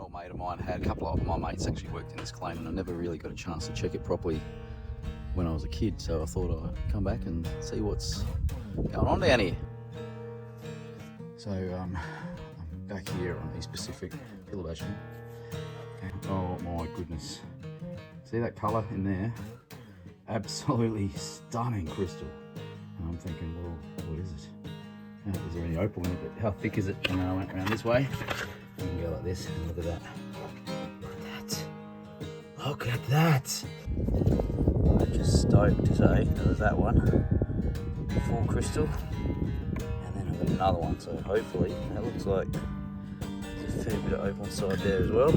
old mate of mine had. A couple of my mates actually worked in this claim, and I never really got a chance to check it properly when I was a kid, so I thought I'd come back and see what's going on down here. So I'm back here on East Pacific Pilbashing. Oh my goodness, see that colour in there? Absolutely stunning crystal. And I'm thinking, well, what is it? Is there any opal in it? But how thick is it? And then I went around this way. You can go like this and look at that. Look at that! I'm just stoked to say there was that one, full crystal, and then I've got another one. So hopefully that looks like there's a fair bit of opal inside there as well.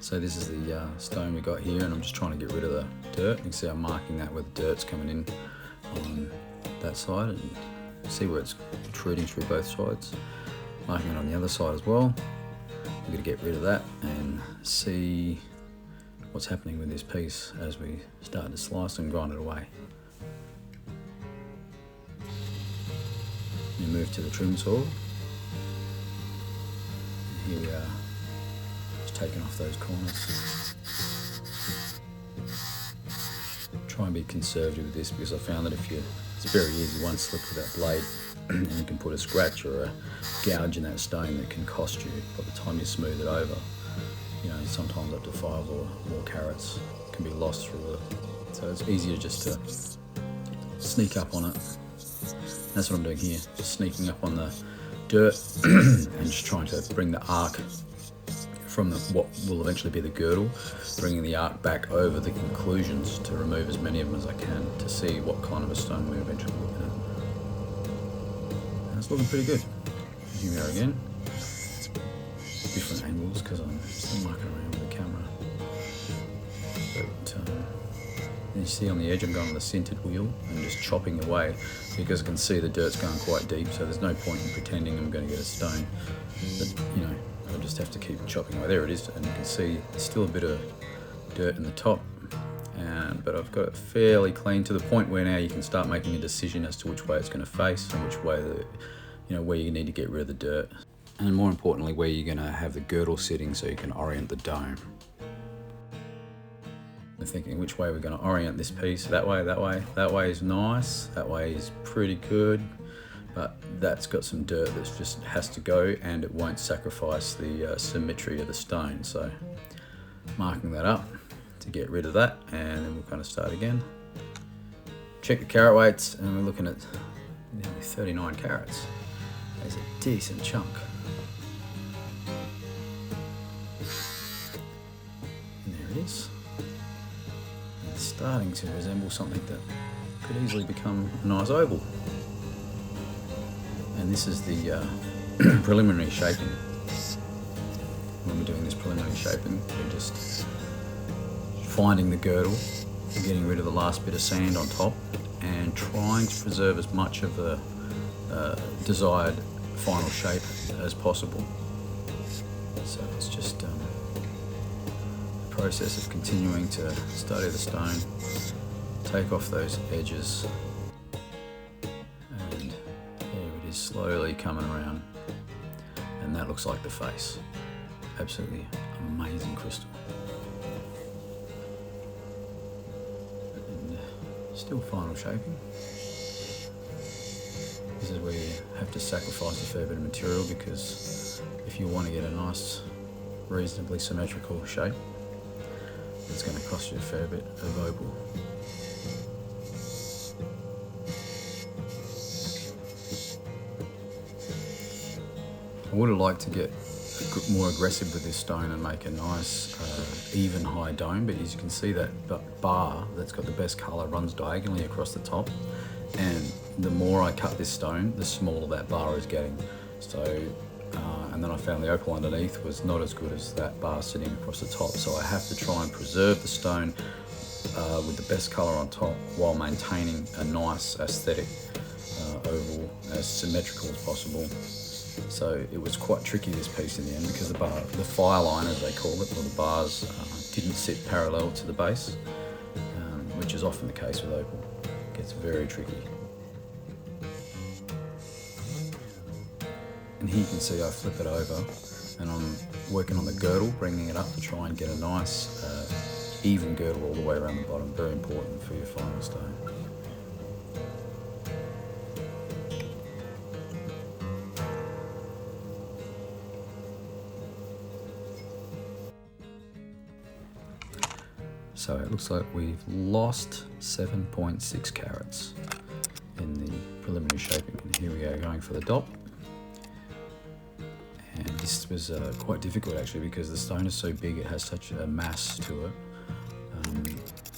So this is the stone we got here, and I'm just trying to get rid of the dirt. You can see I'm marking that where the dirt's coming in on that side, and see where it's protruding through both sides. Marking it on the other side as well. I'm going to get rid of that and see what's happening with this piece as we start to slice and grind it away. You move to the trim saw. Here we are. Taking off those corners. Try and be conservative with this, because I found that it's very easy, one slip with that blade and you can put a scratch or a gouge in that stone that can cost you by the time you smooth it over. You know, sometimes up to 5 or more carats can be lost through it. So it's easier just to sneak up on it. That's what I'm doing here, just sneaking up on the dirt and just trying to bring the arc from what will eventually be the girdle, bringing the arc back over the conclusions to remove as many of them as I can to see what kind of a stone we eventually look at. And it's looking pretty good. Zoom out again. Different angles because I'm still mucking around with the camera. But you see on the edge I'm going with a sintered wheel and just chopping away, because I can see the dirt's going quite deep, so there's no point in pretending I'm going to get a stone. But, you know, I just have to keep chopping away. There it is, and you can see there's still a bit of dirt in the top, but I've got it fairly clean to the point where now you can start making a decision as to which way it's going to face and which way where you need to get rid of the dirt, and more importantly where you're going to have the girdle sitting so you can orient the dome. I'm thinking which way we're going to orient this piece. That way, that way, that way is nice, that way is pretty good. But that's got some dirt that just has to go, and it won't sacrifice the symmetry of the stone. So marking that up to get rid of that, and then we'll kind of start again. Check the carat weights, and we're looking at nearly 39 carats. That's a decent chunk. And there it is. It's starting to resemble something that could easily become a nice oval. And this is the preliminary shaping. When we're doing this preliminary shaping, we're just finding the girdle, getting rid of the last bit of sand on top, and trying to preserve as much of the desired final shape as possible. So it's just a process of continuing to study the stone, take off those edges, slowly coming around, and that looks like the face. Absolutely amazing crystal. And still final shaping. This is where you have to sacrifice a fair bit of material, because if you want to get a nice, reasonably symmetrical shape, it's going to cost you a fair bit of opal. I would have liked to get more aggressive with this stone and make a nice even high dome, but as you can see, that bar that's got the best colour runs diagonally across the top, and the more I cut this stone, the smaller that bar is getting. So, and then I found the opal underneath was not as good as that bar sitting across the top, so I have to try and preserve the stone with the best colour on top while maintaining a nice aesthetic oval, as symmetrical as possible. So it was quite tricky, this piece, in the end, because the fire line, as they call it, or the bars, didn't sit parallel to the base, which is often the case with opal. It gets very tricky. And here you can see I flip it over and I'm working on the girdle, bringing it up to try and get a nice even girdle all the way around the bottom. Very important for your final stone. So it looks like we've lost 7.6 carats in the preliminary shaping. And here we go, going for the dot. And this was quite difficult actually, because the stone is so big, it has such a mass to it,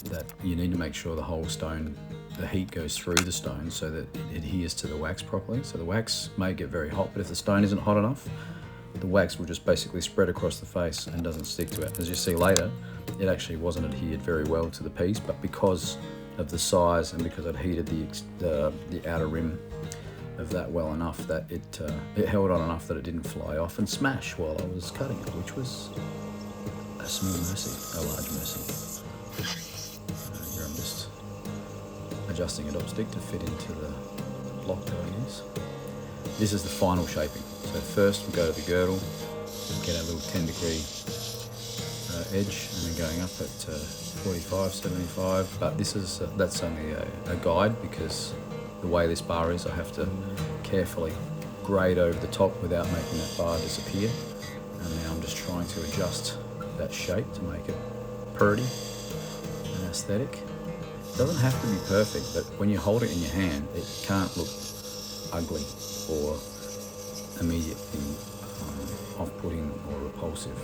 that you need to make sure the whole stone, the heat goes through the stone so that it adheres to the wax properly. So the wax may get very hot, but if the stone isn't hot enough, the wax will just basically spread across the face and doesn't stick to it. As you see later, it actually wasn't adhered very well to the piece, but because of the size and because I'd heated the outer rim of that well enough that it held on enough that it didn't fly off and smash while I was cutting it, which was a small mercy, a large mercy. Here I'm just adjusting a dot stick to fit into the block that I use. This is the final shaping. So first we go to the girdle, get our little 10-degree edge, and then going up at 45, 75. But this is that's only a guide, because the way this bar is, I have to carefully grade over the top without making that bar disappear. And now I'm just trying to adjust that shape to make it pretty and aesthetic. It doesn't have to be perfect, but when you hold it in your hand, it can't look ugly or immediately off-putting or repulsive.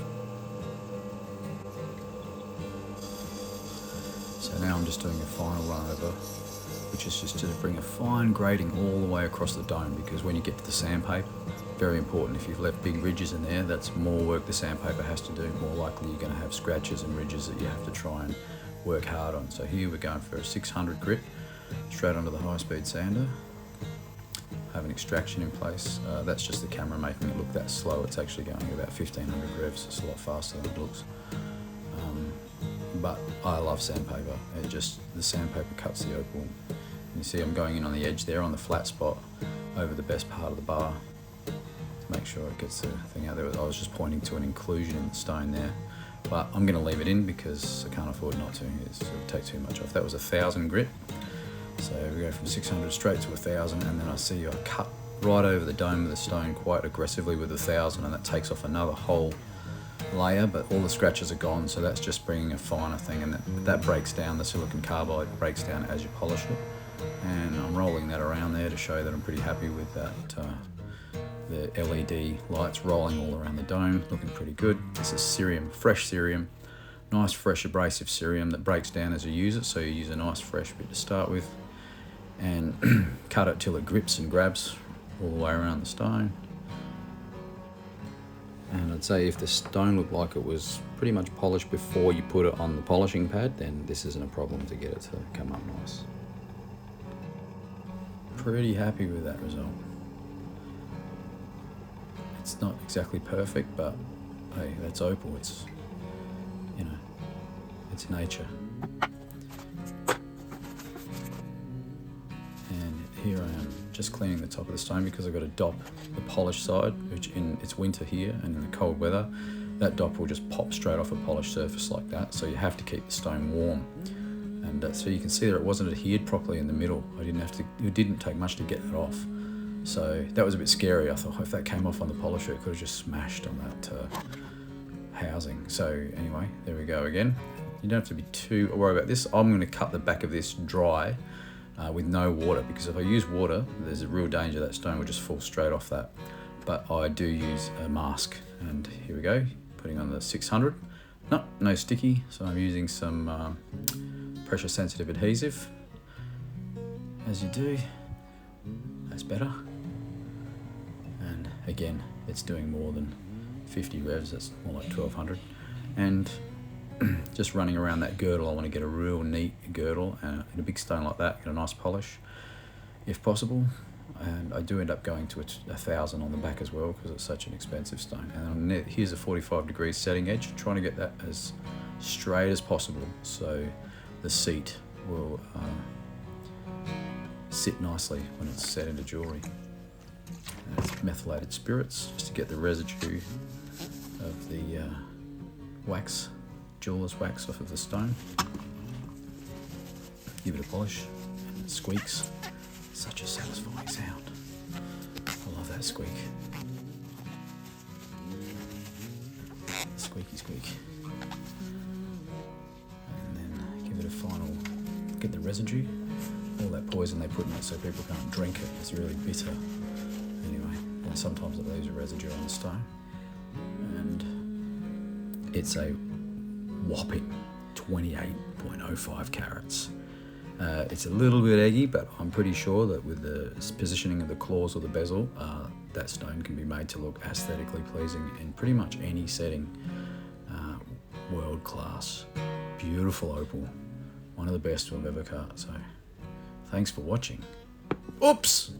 So now I'm just doing a final run over, which is just to bring a fine grading all the way across the dome, because when you get to the sandpaper, very important, if you've left big ridges in there, that's more work the sandpaper has to do. More likely you're going to have scratches and ridges that you have to try and work hard on. So here we're going for a 600 grit, straight onto the high-speed sander. Have an extraction in place. That's just the camera making it look that slow. It's actually going at about 1500 revs. It's a lot faster than it looks. But I love sandpaper. The sandpaper cuts the opal. You see I'm going in on the edge there, on the flat spot, over the best part of the bar, to make sure it gets the thing out there. I was just pointing to an inclusion in the stone there, but I'm going to leave it in because I can't afford not to. It would take too much off. That was 1000 grit. So we go from 600 straight to 1000, and then I see I cut right over the dome of the stone quite aggressively with 1000, and that takes off another whole layer, but all the scratches are gone, so that's just bringing a finer thing, and that breaks down, the silicon carbide breaks down as you polish it. And I'm rolling that around there to show that I'm pretty happy with that. The LED lights rolling all around the dome, looking pretty good. This is cerium, fresh cerium, nice fresh abrasive cerium that breaks down as you use it, so you use a nice fresh bit to start with, and cut it till it grips and grabs all the way around the stone. And I'd say if the stone looked like it was pretty much polished before you put it on the polishing pad, then this isn't a problem to get it to come up nice. Pretty happy with that result. It's not exactly perfect, but hey, that's opal. It's, you know, it's nature. And here I am, just cleaning the top of the stone because I've got to dop the polished side, which it's winter here, and in the cold weather, that dop will just pop straight off a polished surface like that. So you have to keep the stone warm. And so you can see that it wasn't adhered properly in the middle. It didn't take much to get that off. So that was a bit scary. I thought if that came off on the polisher, it could have just smashed on that housing. So anyway, there we go again. You don't have to be too worried about this. I'm going to cut the back of this dry with no water, because if I use water, there's a real danger that stone will just fall straight off that. But I do use a mask, and here we go, putting on the 600. No sticky, so I'm using some pressure sensitive adhesive, as you do. That's better. And again, it's doing more than 50 revs, that's more like 1200. And just running around that girdle, I want to get a real neat girdle, in a big stone like that, get a nice polish if possible. and I do end up going to 1,000 on the back as well because it's such an expensive stone. And here's a 45 degrees setting edge, trying to get that as straight as possible so the seat will sit nicely when it's set into jewellery. And it's methylated spirits just to get the residue of the wax, jeweller's wax off of the stone. Give it a polish and it squeaks. Such a satisfying sound. I love that squeak. Squeaky squeak. And then give it a final, get the residue, all that poison they put in it so people can't drink it. It's really bitter. Anyway, and sometimes it leaves a residue on the stone. And it's a whopping 28.05 carats. It's a little bit eggy, but I'm pretty sure that with the positioning of the claws or the bezel, that stone can be made to look aesthetically pleasing in pretty much any setting. World class. Beautiful opal. One of the best we've ever cut. So thanks for watching. Oops!